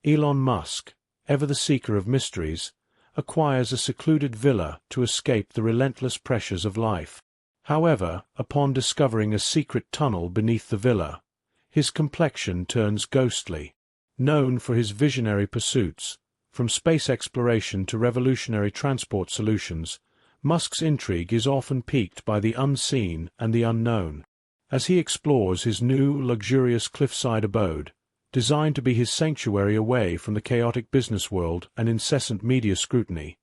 Elon Musk, ever the seeker of mysteries, acquires a secluded villa to escape the relentless pressures of life. However, upon discovering a secret tunnel beneath the villa, his complexion turns ghostly. Known for his visionary pursuits, from space exploration to revolutionary transport solutions, Musk's intrigue is often piqued by the unseen and the unknown. As he explores his new, luxurious cliffside abode, designed to be his sanctuary away from the chaotic business world and incessant media scrutiny,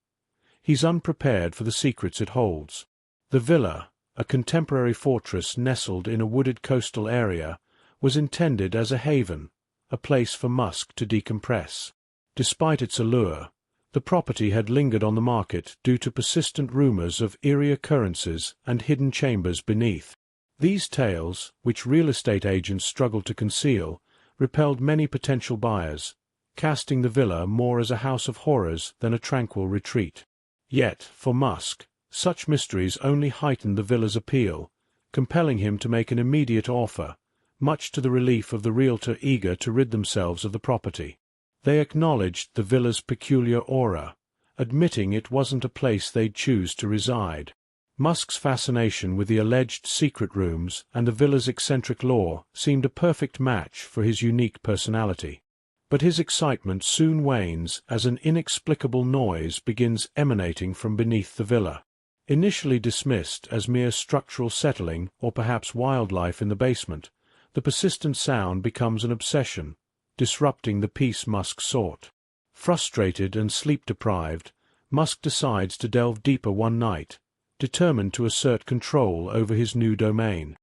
he's unprepared for the secrets it holds. The villa, a contemporary fortress nestled in a wooded coastal area, was intended as a haven, a place for Musk to decompress. Despite its allure, the property had lingered on the market due to persistent rumors of eerie occurrences and hidden chambers beneath. These tales, which real estate agents struggled to conceal, repelled many potential buyers, casting the villa more as a house of horrors than a tranquil retreat. Yet, for Musk, such mysteries only heightened the villa's appeal, compelling him to make an immediate offer, much to the relief of the realtor eager to rid themselves of the property. They acknowledged the villa's peculiar aura, admitting it wasn't a place they'd choose to reside. Musk's fascination with the alleged secret rooms and the villa's eccentric lore seemed a perfect match for his unique personality. But his excitement soon wanes as an inexplicable noise begins emanating from beneath the villa. Initially dismissed as mere structural settling or perhaps wildlife in the basement, the persistent sound becomes an obsession, disrupting the peace Musk sought. Frustrated and sleep-deprived, Musk decides to delve deeper one night, determined to assert control over his new domain.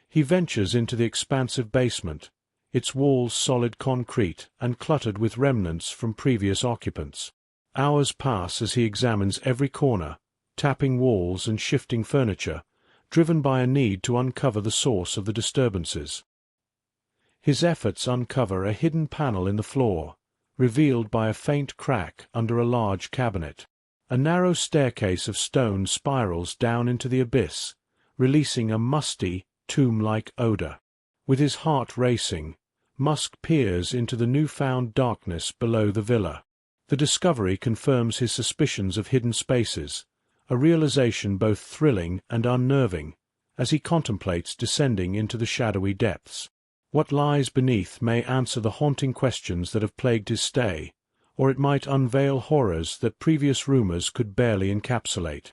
He ventures into the expansive basement, its walls solid concrete and cluttered with remnants from previous occupants. Hours pass as he examines every corner, tapping walls and shifting furniture, driven by a need to uncover the source of the disturbances. His efforts uncover a hidden panel in the floor, revealed by a faint crack under a large cabinet. A narrow staircase of stone spirals down into the abyss, releasing a musty, tomb-like odor. With his heart racing, Musk peers into the newfound darkness below the villa. The discovery confirms his suspicions of hidden spaces, a realization both thrilling and unnerving, as he contemplates descending into the shadowy depths. What lies beneath may answer the haunting questions that have plagued his stay, or it might unveil horrors that previous rumors could barely encapsulate.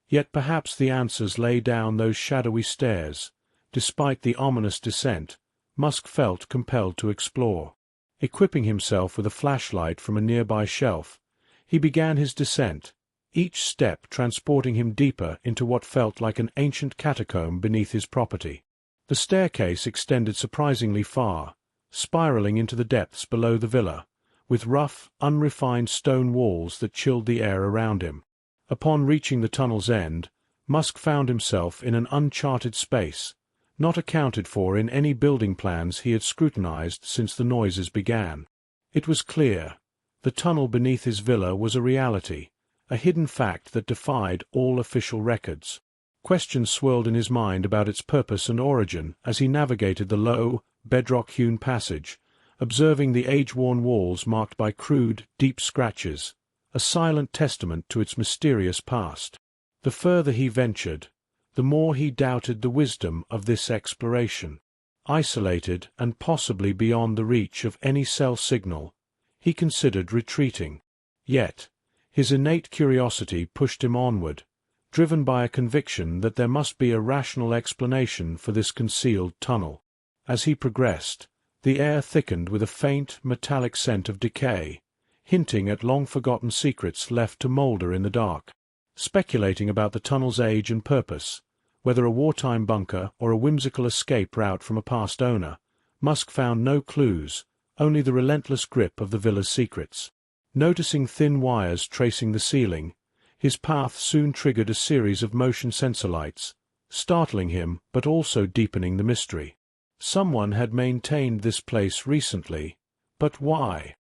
Yet perhaps the answers lay down those shadowy stairs. Despite the ominous descent, Musk felt compelled to explore. Equipping himself with a flashlight from a nearby shelf, he began his descent, each step transporting him deeper into what felt like an ancient catacomb beneath his property. The staircase extended surprisingly far, spiraling into the depths below the villa, with rough, unrefined stone walls that chilled the air around him. Upon reaching the tunnel's end, Musk found himself in an uncharted space, not accounted for in any building plans he had scrutinized since the noises began. It was clear. The tunnel beneath his villa was a reality, a hidden fact that defied all official records. Questions swirled in his mind about its purpose and origin as he navigated the low, bedrock-hewn passage, observing the age-worn walls marked by crude, deep scratches, a silent testament to its mysterious past. The further he ventured, the more he doubted the wisdom of this exploration. Isolated and possibly beyond the reach of any cell signal, he considered retreating. Yet, his innate curiosity pushed him onward, driven by a conviction that there must be a rational explanation for this concealed tunnel. As he progressed, the air thickened with a faint, metallic scent of decay, hinting at long-forgotten secrets left to moulder in the dark. Speculating about the tunnel's age and purpose, whether a wartime bunker or a whimsical escape route from a past owner, Musk found no clues, only the relentless grip of the villa's secrets. Noticing thin wires tracing the ceiling, his path soon triggered a series of motion sensor lights, startling him but also deepening the mystery. Someone had maintained this place recently, but why?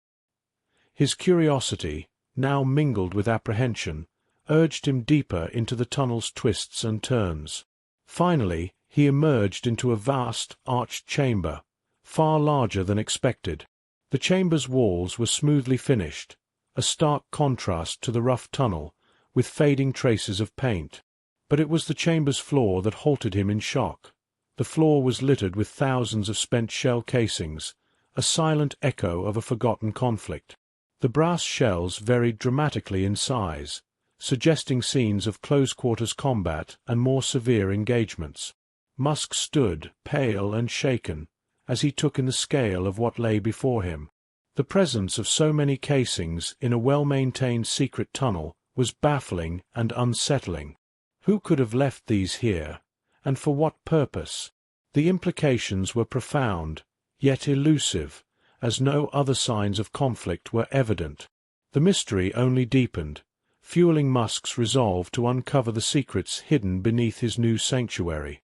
His curiosity, now mingled with apprehension, urged him deeper into the tunnel's twists and turns. Finally, he emerged into a vast, arched chamber, far larger than expected. The chamber's walls were smoothly finished, a stark contrast to the rough tunnel, with fading traces of paint. But it was the chamber's floor that halted him in shock. The floor was littered with thousands of spent shell casings, a silent echo of a forgotten conflict. The brass shells varied dramatically in size, suggesting scenes of close-quarters combat and more severe engagements. Musk stood, pale and shaken, as he took in the scale of what lay before him. The presence of so many casings in a well-maintained secret tunnel was baffling and unsettling. Who could have left these here, and for what purpose? The implications were profound, yet elusive, as no other signs of conflict were evident. The mystery only deepened, fueling Musk's resolve to uncover the secrets hidden beneath his new sanctuary.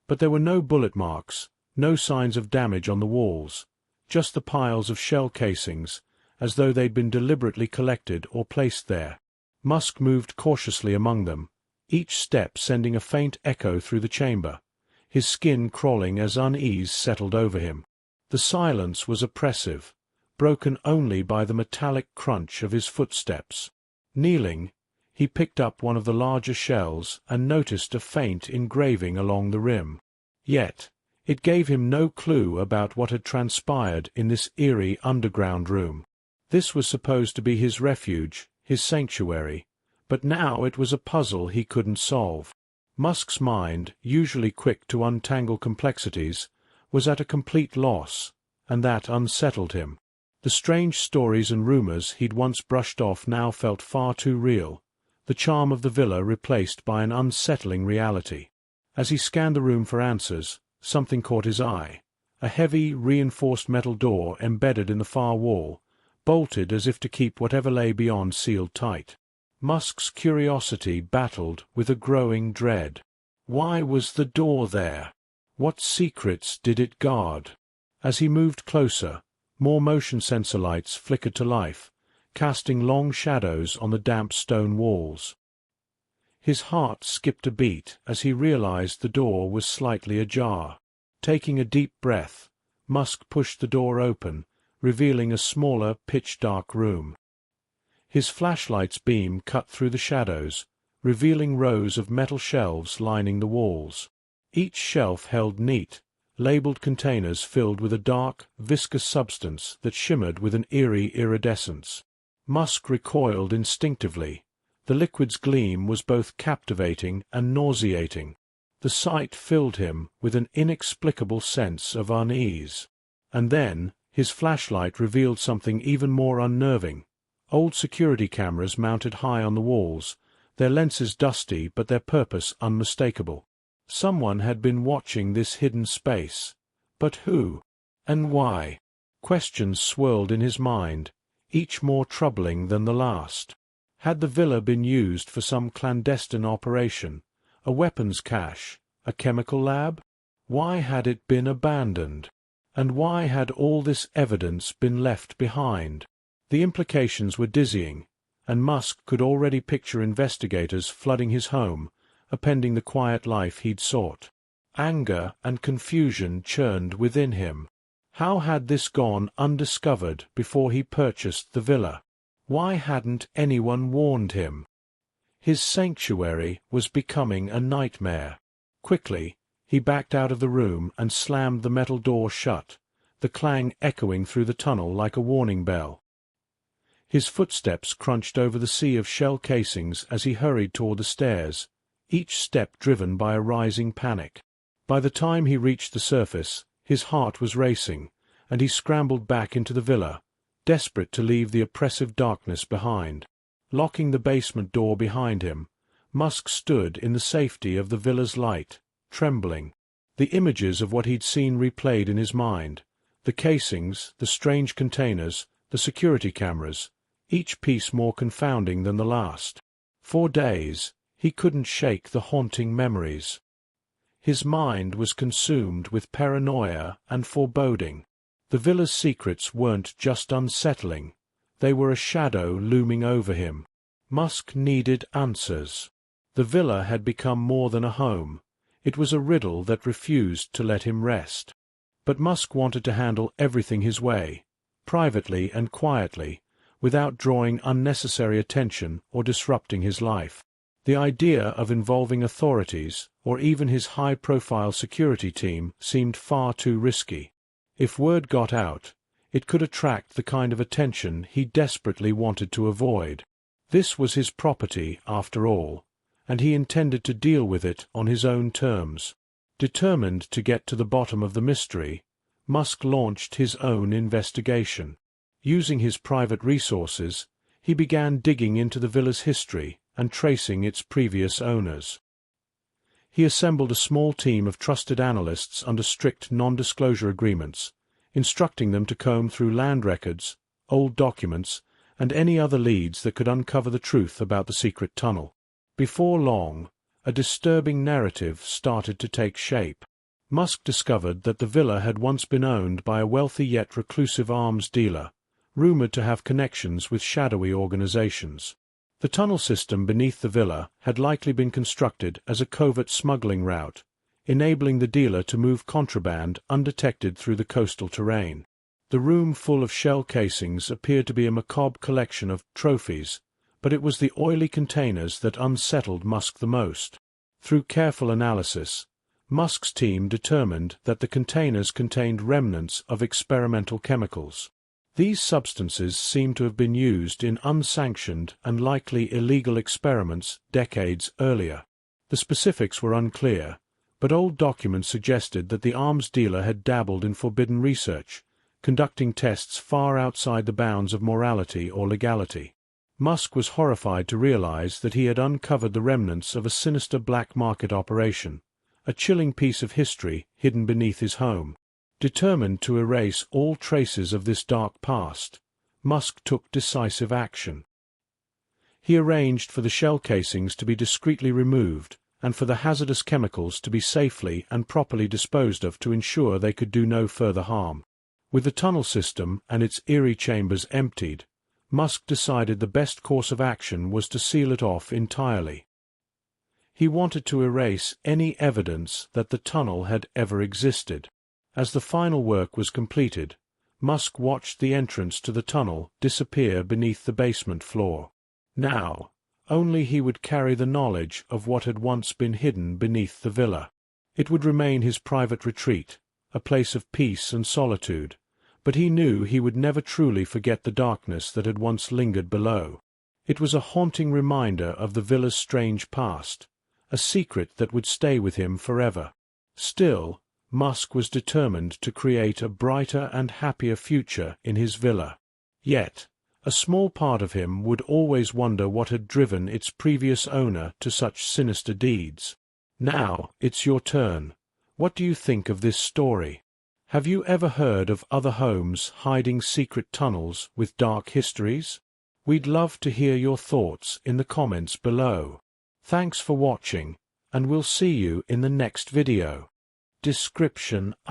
But there were no bullet marks, no signs of damage on the walls, just the piles of shell casings, as though they'd been deliberately collected or placed there. Musk moved cautiously among them, each step sending a faint echo through the chamber, his skin crawling as unease settled over him. The silence was oppressive, broken only by the metallic crunch of his footsteps. Kneeling, he picked up one of the larger shells and noticed a faint engraving along the rim. Yet, it gave him no clue about what had transpired in this eerie underground room. This was supposed to be his refuge, his sanctuary, but now it was a puzzle he couldn't solve. Musk's mind, usually quick to untangle complexities, was at a complete loss, and that unsettled him. The strange stories and rumors he'd once brushed off now felt far too real, the charm of the villa replaced by an unsettling reality. As he scanned the room for answers, something caught his eye. A heavy, reinforced metal door embedded in the far wall, bolted as if to keep whatever lay beyond sealed tight. Musk's curiosity battled with a growing dread. Why was the door there? What secrets did it guard? As he moved closer, more motion sensor lights flickered to life, casting long shadows on the damp stone walls. His heart skipped a beat as he realized the door was slightly ajar. Taking a deep breath, Musk pushed the door open, revealing a smaller, pitch-dark room. His flashlight's beam cut through the shadows, revealing rows of metal shelves lining the walls. Each shelf held neat, labeled containers filled with a dark, viscous substance that shimmered with an eerie iridescence. Musk recoiled instinctively. The liquid's gleam was both captivating and nauseating. The sight filled him with an inexplicable sense of unease. And then his flashlight revealed something even more unnerving. Old security cameras mounted high on the walls, their lenses dusty but their purpose unmistakable. Someone had been watching this hidden space. But who? And why? Questions swirled in his mind, each more troubling than the last. Had the villa been used for some clandestine operation, a weapons cache, a chemical lab? Why had it been abandoned? And why had all this evidence been left behind? The implications were dizzying, and Musk could already picture investigators flooding his home, appending the quiet life he'd sought. Anger and confusion churned within him. How had this gone undiscovered before he purchased the villa? Why hadn't anyone warned him? His sanctuary was becoming a nightmare. Quickly, he backed out of the room and slammed the metal door shut, the clang echoing through the tunnel like a warning bell. His footsteps crunched over the sea of shell casings as he hurried toward the stairs, each step driven by a rising panic. By the time he reached the surface, his heart was racing, and he scrambled back into the villa, desperate to leave the oppressive darkness behind. Locking the basement door behind him, Musk stood in the safety of the villa's light, trembling. The images of what he'd seen replayed in his mind, the casings, the strange containers, the security cameras, each piece more confounding than the last. For days, he couldn't shake the haunting memories. His mind was consumed with paranoia and foreboding. The villa's secrets weren't just unsettling, they were a shadow looming over him. Musk needed answers. The villa had become more than a home. It was a riddle that refused to let him rest. But Musk wanted to handle everything his way, privately and quietly, without drawing unnecessary attention or disrupting his life. The idea of involving authorities, or even his high-profile security team, seemed far too risky. If word got out, it could attract the kind of attention he desperately wanted to avoid. This was his property, after all, and he intended to deal with it on his own terms. Determined to get to the bottom of the mystery, Musk launched his own investigation. Using his private resources, he began digging into the villa's history and tracing its previous owners. He assembled a small team of trusted analysts under strict non-disclosure agreements, instructing them to comb through land records, old documents, and any other leads that could uncover the truth about the secret tunnel. Before long, a disturbing narrative started to take shape. Musk discovered that the villa had once been owned by a wealthy yet reclusive arms dealer, rumored to have connections with shadowy organizations. The tunnel system beneath the villa had likely been constructed as a covert smuggling route, enabling the dealer to move contraband undetected through the coastal terrain. The room full of shell casings appeared to be a macabre collection of trophies, but it was the oily containers that unsettled Musk the most. Through careful analysis, Musk's team determined that the containers contained remnants of experimental chemicals. These substances seemed to have been used in unsanctioned and likely illegal experiments decades earlier. The specifics were unclear, but old documents suggested that the arms dealer had dabbled in forbidden research, conducting tests far outside the bounds of morality or legality. Musk was horrified to realize that he had uncovered the remnants of a sinister black market operation, a chilling piece of history hidden beneath his home. Determined to erase all traces of this dark past, Musk took decisive action. He arranged for the shell casings to be discreetly removed and for the hazardous chemicals to be safely and properly disposed of to ensure they could do no further harm. With the tunnel system and its eerie chambers emptied, Musk decided the best course of action was to seal it off entirely. He wanted to erase any evidence that the tunnel had ever existed. As the final work was completed, Musk watched the entrance to the tunnel disappear beneath the basement floor. Now, only he would carry the knowledge of what had once been hidden beneath the villa. It would remain his private retreat, a place of peace and solitude, but he knew he would never truly forget the darkness that had once lingered below. It was a haunting reminder of the villa's strange past, a secret that would stay with him forever. Still, Musk was determined to create a brighter and happier future in his villa. Yet, a small part of him would always wonder what had driven its previous owner to such sinister deeds. Now, it's your turn. What do you think of this story? Have you ever heard of other homes hiding secret tunnels with dark histories? We'd love to hear your thoughts in the comments below. Thanks for watching, and we'll see you in the next video. Description *.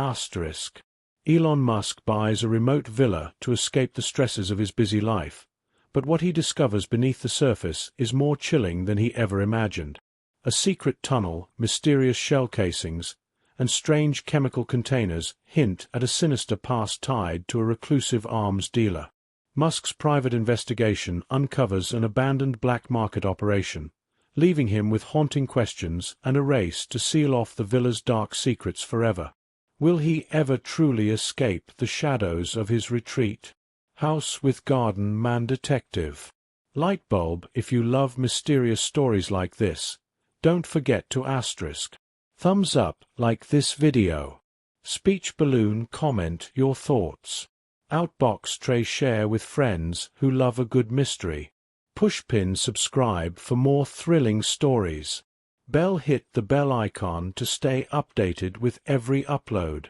Elon Musk buys a remote villa to escape the stresses of his busy life, but what he discovers beneath the surface is more chilling than he ever imagined. A secret tunnel, mysterious shell casings, and strange chemical containers hint at a sinister past tied to a reclusive arms dealer. Musk's private investigation uncovers an abandoned black market operation, leaving him with haunting questions and a race to seal off the villa's dark secrets forever. Will he ever truly escape the shadows of his retreat? House with Garden Man Detective. Lightbulb if you love mysterious stories like this. Don't forget to *. Thumbs up like this video. Speech balloon comment your thoughts. Outbox tray share with friends who love a good mystery. Pushpin subscribe for more thrilling stories. Bell hit the bell icon to stay updated with every upload.